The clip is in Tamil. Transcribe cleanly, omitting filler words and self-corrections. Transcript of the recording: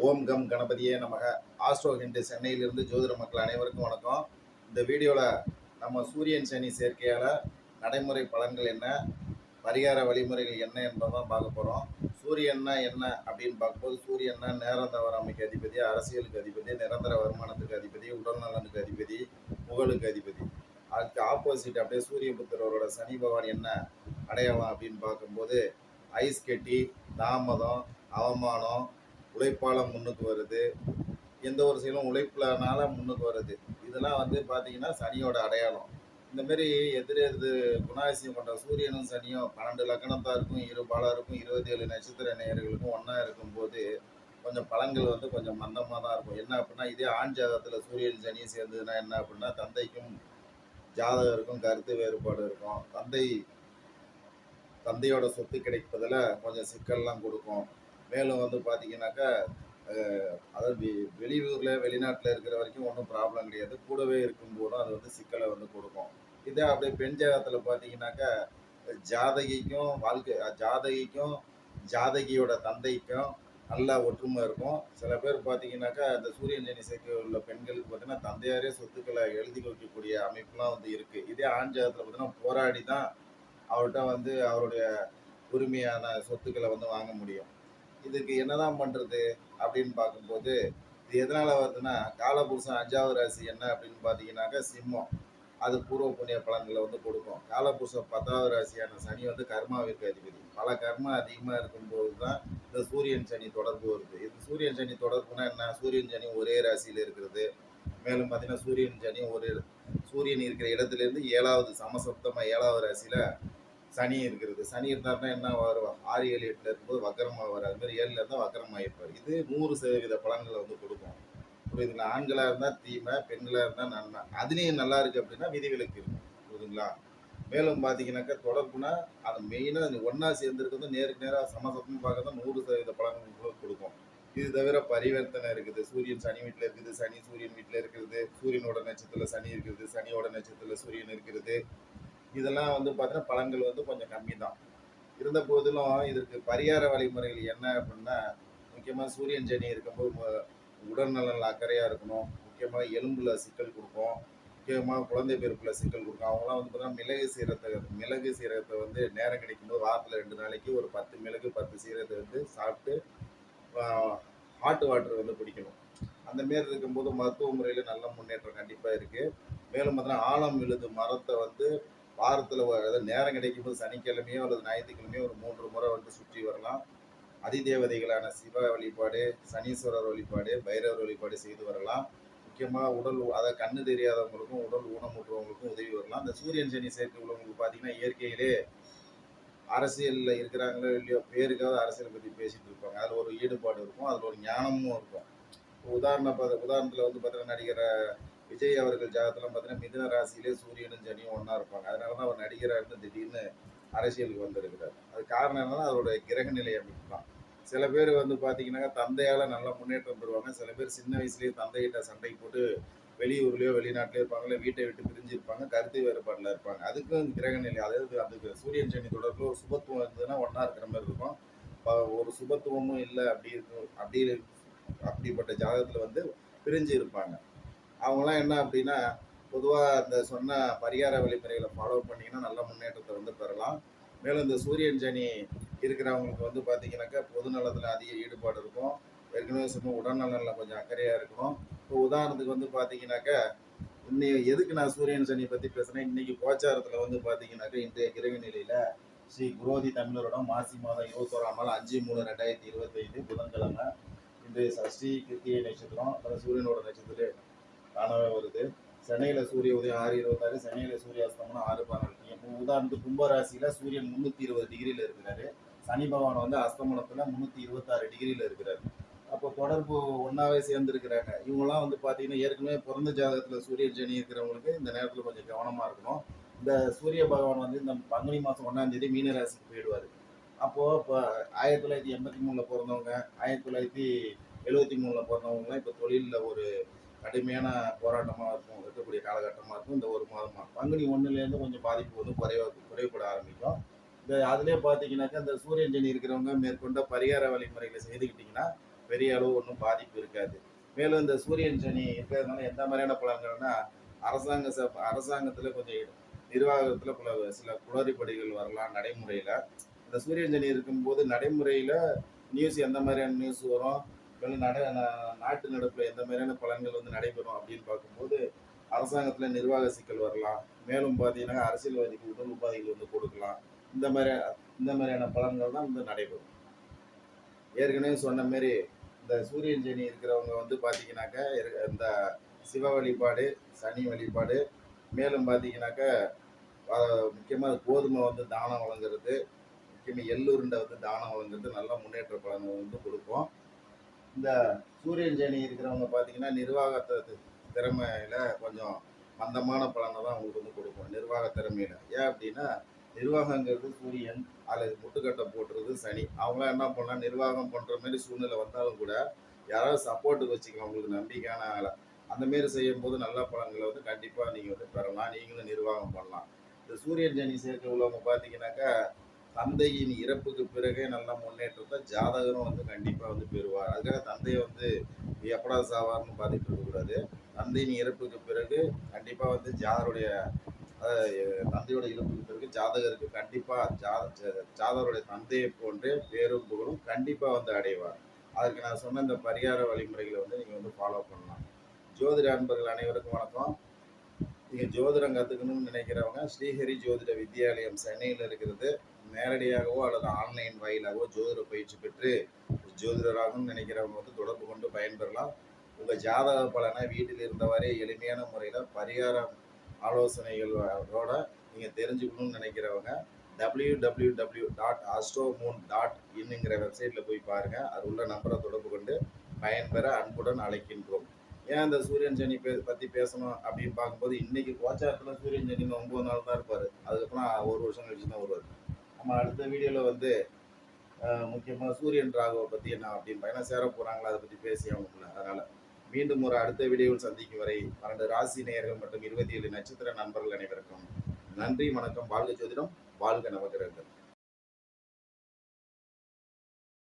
ஓம் கம் கணபதியே நமக. ஆஸ்ட்ரோ ஹிண்டு சென்னையிலிருந்து ஜோதிட மக்கள் அனைவருக்கும் வணக்கம். இந்த வீடியோவில் நம்ம சூரியன் சனி சேர்க்கையால் நடைமுறை பலன்கள் என்ன, பரிகார வழிமுறைகள் என்ன என்பதான் பார்க்க போகிறோம். சூரியன்னா என்ன அப்படின்னு பார்க்கும்போது, சூரியன்னா நேரம் தவறாமைக்கு அதிபதி, அரசியலுக்கு அதிபதி, நிரந்தர வருமானத்துக்கு அதிபதி, உடல் நலனுக்கு அதிபதி, புகழுக்கு அதிபதி. அதுக்கு ஆப்போசிட் அப்படியே சூரிய புத்திரவரோட சனி பகவான் என்ன அடையாளம் அப்படின்னு பார்க்கும்போது, ஐஸ் கட்டி, தாமதம், அவமானம், உழைப்பால் முன்னுக்கு வருது, எந்த ஒரு செயலும் உழைப்புலனால முன்னுக்கு வருது. இதெல்லாம் வந்து பார்த்தீங்கன்னா சனியோட அடையாளம். இந்தமாரி எதிர் குணாதிசயம் கொண்ட சூரியனும் சனியும் 12 லக்னத்தாருக்கும், இரு பாலருக்கும், 27 நட்சத்திர நேயர்களுக்கும் ஒன்றா இருக்கும்போது கொஞ்சம் பலன்கள் வந்து கொஞ்சம் மந்தமாக தான் இருக்கும். என்ன அப்படின்னா, இதே ஆண் ஜாதகத்தில் சூரியன் சனியும் சேர்ந்ததுன்னா என்ன அப்படின்னா, தந்தைக்கும் ஜாதகருக்கும் கருத்து வேறுபாடு இருக்கும். தந்தையோட சொத்து கிடைப்பதில் கொஞ்சம் சிக்கல்லாம் கொடுக்கும். மேலும் வந்து பார்த்தீங்கன்னாக்கா, அதாவது வெளியூரில் வெளிநாட்டில் இருக்கிற வரைக்கும் ஒன்றும் ப்ராப்ளம் கிடையாது. கூடவே இருக்கும்போதும் அது வந்து சிக்கலை வந்து கொடுக்கும். இதே அப்படியே பெண் ஜாதகத்தில் பார்த்தீங்கன்னாக்கா, ஜாதகிக்கும் ஜாதகியோட தந்தைக்கும் நல்ல ஒற்றுமை இருக்கும். சில பேர் பார்த்தீங்கன்னாக்கா, இந்த சூரியன் சனி சேர்க்கை உள்ள பெண்களுக்கு பார்த்தீங்கன்னா தந்தையாரே சொத்துக்களை எழுதி வைக்கக்கூடிய அமைப்புலாம் வந்து இருக்குது. இதே ஆண் ஜாதகத்தில் பார்த்தீங்கன்னா போராடி தான் அவர்கிட்ட வந்து அவருடைய உரிமையான சொத்துக்களை வந்து வாங்க முடியும். இதுக்கு என்னதான் பண்ணுறது அப்படின்னு பார்க்கும்போது, இது எதனால் வருதுன்னா, காலபுருஷன் 5வது ராசி என்ன அப்படின்னு பார்த்தீங்கன்னாக்கா சிம்மம். அது பூர்வ புண்ணிய பலன்களை வந்து கொடுக்கும். காலபுருஷன் 10வது ராசியான சனி வந்து கர்மாவிற்கு அதிபதி. பல கர்மா அதிகமாக இருக்கும்போது தான் இந்த சூரியன் சனி தொடர்பு வருது. இது சூரியன் சனி தொடர்புனா என்ன? சூரியன் சனி ஒரே ராசியில் இருக்கிறது. மேலும் பார்த்தீங்கன்னா சூரியன் இருக்கிற இடத்துலேருந்து 7வது சமசப்தமாக 7வது ராசியில் சனி இருக்கிறது. சனி இருந்தாருன்னா என்ன வரும்? 6, 7, 8ல் இருக்கும்போது வக்கரமாக வரும். அது மாதிரி 7ல் இருந்தால் வக்கரமாக இருப்பார். இது 100% பலன்களை வந்து கொடுக்கும். புரியுதுங்களா? ஆண்களாக இருந்தால் தீமை, பெண்களாக இருந்தால் நன்மை. அதுலேயும் நல்லா இருக்குது அப்படின்னா விதிவிலக்கு இருக்கும். புரியுதுங்களா? மேலும் பார்த்தீங்கன்னாக்கா தொடர்புனா அது மெயினாக ஒன்றா சேர்ந்துருக்கிறது நேருக்கு நேராக சமசப்தம் பார்க்கறதா 100% பலன்கள் கொடுக்கும். இது தவிர பரிவர்த்தனை இருக்குது. சூரியன் சனி வீட்டில் இருக்குது, சனி சூரியன் வீட்டில் இருக்கிறது, சூரியனோட நட்சத்திரத்தில் சனி இருக்கிறது, சனியோட நட்சத்திரத்தில் சூரியன் இருக்கிறது. இதெல்லாம் வந்து பார்த்தீங்கன்னா பலன்கள் வந்து கொஞ்சம் கம்மி தான். இருந்த போதிலும் இதற்கு பரிகார வழிமுறைகள் என்ன அப்படின்னா, முக்கியமாக சூரியன் சனி இருக்கும்போது உடல்நலனில் அக்கறையாக இருக்கணும். முக்கியமாக எலும்பில் சிக்கல் கொடுக்கும். முக்கியமாக குழந்தை பிறப்பில் சிக்கல் கொடுக்கும். அவங்களாம் வந்து பார்த்தீங்கன்னா மிளகு சீரகத்தை வந்து நேரம் கிடைக்கும்போது வாரத்தில் 2 நாளைக்கு ஒரு 10 மிளகு 10 சீரகத்தை வந்து சாப்பிட்டு ஹாட் வாட்டர் வந்து குடிக்கணும். அந்த மாரி இருக்கும்போது மருத்துவ முறையில் நல்ல முன்னேற்றம் கண்டிப்பாக இருக்குது. மேலும் பார்த்தீங்கன்னா ஆலம் விழுது மரத்தை வந்து வாரத்தில் அதாவது நேரம் கிடைக்கும்போது சனிக்கிழமையோ அல்லது ஞாயிற்றுக்கிழமையோ ஒரு 3 முறை வந்து சுற்றி வரலாம். அதிதேவதைகளான சிவ வழிபாடு, சனீஸ்வரர் வழிபாடு, பைரவர் வழிபாடு செய்து வரலாம். முக்கியமாக அதை கண்ணு தெரியாதவங்களுக்கும் உடல் ஊனமுற்றவங்களுக்கும் உதவி வரலாம். இந்த சூரியன் சனி சேர்க்கை உள்ளவங்களுக்கு பார்த்தீங்கன்னா இயற்கையிலே அரசியலில் இருக்கிறாங்களோ இல்லையோ பேருக்காவது அரசியலை பற்றி பேசிட்டு இருப்பாங்க. அதில் ஒரு ஈடுபாடு இருக்கும், அதில் ஒரு ஞானமும் இருக்கும். உதாரணத்தில் வந்து பார்த்தீங்கன்னா நடிகர் விஜய் அவர்கள் ஜாதகத்தெல்லாம் பார்த்தீங்கன்னா மிதுன ராசியிலே சூரியனும் சனியும் ஒன்றா இருப்பாங்க. அதனால தான் அவர் நடிகராக இருந்து திடீர்னு அரசியலுக்கு வந்திருக்கிறார். அது காரணம் என்னன்னா அவருடைய கிரக நிலை அமைப்பு தான். சில பேர் வந்து பார்த்தீங்கன்னா தந்தையால் நல்ல முன்னேற்றம் பெறுவாங்க. சில பேர் சின்ன வயசுலேயே தந்தைகிட்ட சண்டை போட்டு வெளியூர்லேயோ வெளிநாட்டிலையோ இருப்பாங்களே, வீட்டை விட்டு பிரிஞ்சு இருப்பாங்க, கருத்து வேறுபாட்டில் இருப்பாங்க. அதுக்கும் கிரக நிலை, அதாவது அதுக்கு சூரியன் சனி தொடர்பில் ஒரு சுபத்துவம் இருந்ததுன்னா ஒன்றா இருக்கிற மாதிரி இருக்கும். ஒரு சுபத்துவமும் இல்லை அப்படிப்பட்ட ஜாதகத்தில் வந்து பிரிஞ்சு இருப்பாங்க. அவங்களாம் என்ன அப்படின்னா, பொதுவாக இந்த சொன்ன பரிகார வழிமுறைகளை ஃபாலோ பண்ணிங்கன்னா நல்ல முன்னேற்றத்தை வந்து பெறலாம். மேலும் இந்த சூரியன் சனி இருக்கிறவங்களுக்கு வந்து பார்த்தீங்கன்னாக்கா பொது நலத்தில் அதிக ஈடுபாடு இருக்கும். ஏற்கனவே சொன்ன உடல்நலனில் கொஞ்சம் அக்கறையாக இருக்கணும். இப்போ உதாரணத்துக்கு வந்து பார்த்தீங்கன்னாக்கா, எதுக்கு நான் சூரியன் சனியை பற்றி பேசுகிறேன், இன்றைக்கி கோச்சாரத்தில் வந்து பார்த்தீங்கன்னாக்கா இன்றைய கிரக நிலையில் ஸ்ரீ குரோதி தமிழரோடம் மாசி மாதம் 21ஆம் நாள் 5/3/2025 புதன்கிழமை. இன்றைய சஷ்டி கிருத்திகை நட்சத்திரம், அதாவது சூரியனோட நட்சத்திரம் தானாகவே வருது. சென்னையில் சூரிய உதயம் 6:26, சென்னையில் சூரிய அஸ்தமனம் 6:14. இப்போ உதாரணத்துக்கு கும்பராசியில் சூரியன் 320 டிகிரியில் இருக்கிறாரு. சனி பகவான் வந்து அஸ்தமனத்தில் 326 டிகிரியில் இருக்கிறாரு. அப்போ தொடர்பு ஒன்றாவே சேர்ந்துருக்கிறாங்க. இவங்கெல்லாம் வந்து பார்த்தீங்கன்னா ஏற்கனவே பிறந்த ஜாதகத்தில் சூரியன் சனி இருக்கிறவங்களுக்கு இந்த நேரத்தில் கொஞ்சம் கவனமாக இருக்கணும். இந்த சூரிய பகவான் வந்து இந்த பங்குனி மாதம் 1ஆம் தேதி மீன ராசிக்கு போயிடுவார். அப்போது இப்போ 1983 பிறந்தவங்க, 1973 பிறந்தவங்கலாம் இப்போ தொழிலில் ஒரு கடுமையான போராட்டமாக இருக்கக்கூடிய காலகட்டமாக இருக்கும். இந்த ஒரு மாதமாக பங்குனி 1லேருந்து கொஞ்சம் பாதிப்பு வந்து குறைபட ஆரம்பிக்கும். இந்த அதிலே பார்த்தீங்கன்னாக்கா இந்த சூரியன் சனி இருக்கிறவங்க மேற்கொண்ட பரிகார வழிமுறைகளை செய்துக்கிட்டிங்கன்னா பெரிய அளவு ஒன்றும் பாதிப்பு இருக்காது. மேலும் இந்த சூரியன் சனி இருக்கிறதுனால எந்த மாதிரியான பலன்கள்னா, அரசாங்கத்தில் கொஞ்சம் நிர்வாகத்தில் சில குளறுபடிகள் வரலாம் நடைமுறையில். இந்த சூரியன் சனி இருக்கும்போது நடைமுறையில் நியூஸ் எந்த மாதிரியான நியூஸ் வரும், மேலும் நாட்டு நடப்பில் எந்த மாதிரியான பலன்கள் வந்து நடைபெறும் அப்படின்னு பார்க்கும்போது அரசாங்கத்தில் நிர்வாக சிக்கல் வரலாம். மேலும் பார்த்தீங்கன்னா அரசியல்வாதிக்கு உடல் உபாதைகள் வந்து கொடுக்கலாம். இந்த மாதிரி இந்த மாதிரியான பலன்கள் தான் வந்து நடைபெறும். ஏற்கனவே சொன்ன மாரி இந்த சூரியன் சனி இருக்கிறவங்க வந்து பார்த்தீங்கன்னாக்கா இந்த சிவ வழிபாடு, சனி வழிபாடு, மேலும் பார்த்தீங்கன்னாக்கா முக்கியமாக கோதுமை வந்து தானம் வழங்குறது, முக்கியமாக எள்ளுருண்டை வந்து தானம் வழங்குறது நல்ல முன்னேற்ற பலனை வந்து கொடுக்கும். இந்த சூரியன் சனி இருக்கிறவங்க பார்த்தீங்கன்னா நிர்வாகத்தை திறமையில கொஞ்சம் மந்தமான பலனை தான் அவங்களுக்கு வந்து கொடுக்கும். நிர்வாக திறமையில ஏன் அப்படின்னா, நிர்வாகங்கிறது சூரியன், அதில் முட்டுக்கட்டை போட்டுறது சனி. அவங்களாம் என்ன பண்ணலாம், நிர்வாகம் பண்ணுற மாதிரி சூழ்நிலை வந்தாலும் கூட யாராவது சப்போர்ட்டுக்கு வச்சுக்கலாம் உங்களுக்கு நம்பிக்கையான ஆளை. அந்த மாரி செய்யும்போது நல்ல பலன்களை வந்து கண்டிப்பாக நீங்கள் வந்து பெறலாம். நீங்களும் நிர்வாகம் பண்ணலாம். இந்த சூரியன் சனி சேர்க்கை உள்ளவங்க பார்த்தீங்கன்னாக்கா, தந்தையின் இறப்புக்கு பிறகே நல்ல முன்னேற்றத்தை ஜாதகரும் வந்து கண்டிப்பாக வந்து பெறுவார். அதுக்காக தந்தையை வந்து எப்படா சாவார்னு பார்த்துட்டு இருக்கக்கூடாது. தந்தையின் இறப்புக்கு பிறகு கண்டிப்பாக வந்து தந்தையோட இறப்புக்கு பிறகு ஜாதகருக்கு கண்டிப்பாக ஜாதகருடைய தந்தையை போன்றே பேரும் புகழும் கண்டிப்பாக வந்து அடைவார். அதற்கு நான் சொன்ன இந்த பரிகார வழிமுறைகளை வந்து நீங்கள் வந்து ஃபாலோ பண்ணலாம். ஜோதிட அன்பர்கள் அனைவருக்கும் வணக்கம். நீங்கள் ஜோதிடம் கற்றுக்கணும்னு நினைக்கிறவங்க ஸ்ரீஹரி ஜோதிட வித்யாலயம் சென்னையில் இருக்கிறது. நேரடியாகவோ அல்லது ஆன்லைன் வாயிலாகவோ ஜோதிட பயிற்சி பெற்று ஜோதிடராகணும்னு நினைக்கிறவங்க வந்து தொடர்பு கொண்டு பயன்பெறலாம். உங்கள் ஜாதக பலனை வீட்டில் இருந்தவரை எளிமையான முறையில் பரிகாரம் ஆலோசனைகளோட நீங்கள் தெரிஞ்சுக்கணும்னு நினைக்கிறவங்க www.astromoon.in வெப்சைட்டில் போய் பாருங்கள். அது உள்ள நம்பரை தொடர்பு கொண்டு பயன்பெற அன்புடன் அழைக்கின்றோம். ஏன் இந்த சூரியன் சனி பற்றி பேசணும் அப்படின்னு பார்க்கும்போது, இன்னைக்கு கோச்சாரத்தில் சூரியன் சனி 9 நாள் தான் இருப்பார். அதுக்கப்புறம் 1 வருஷம் கழிச்சு தான் வருவார். நம்ம அடுத்த வீடியோவில் வந்து முக்கியமாக சூரியன் ராகுவை பற்றி என்ன அப்படின்னு பயணம் சேர போகிறாங்களா, அதை பற்றி பேசி அவங்கள. அதனால் மீண்டும் ஒரு அடுத்த வீடியோவில் சந்திக்கும் வரை 12 ராசி நேயர்கள் மற்றும் 27 நட்சத்திர நண்பர்கள் அனைவருக்கும் நன்றி, வணக்கம். வாழ்க ஜோதிடம், வாழ்க நவகிரகங்கள்.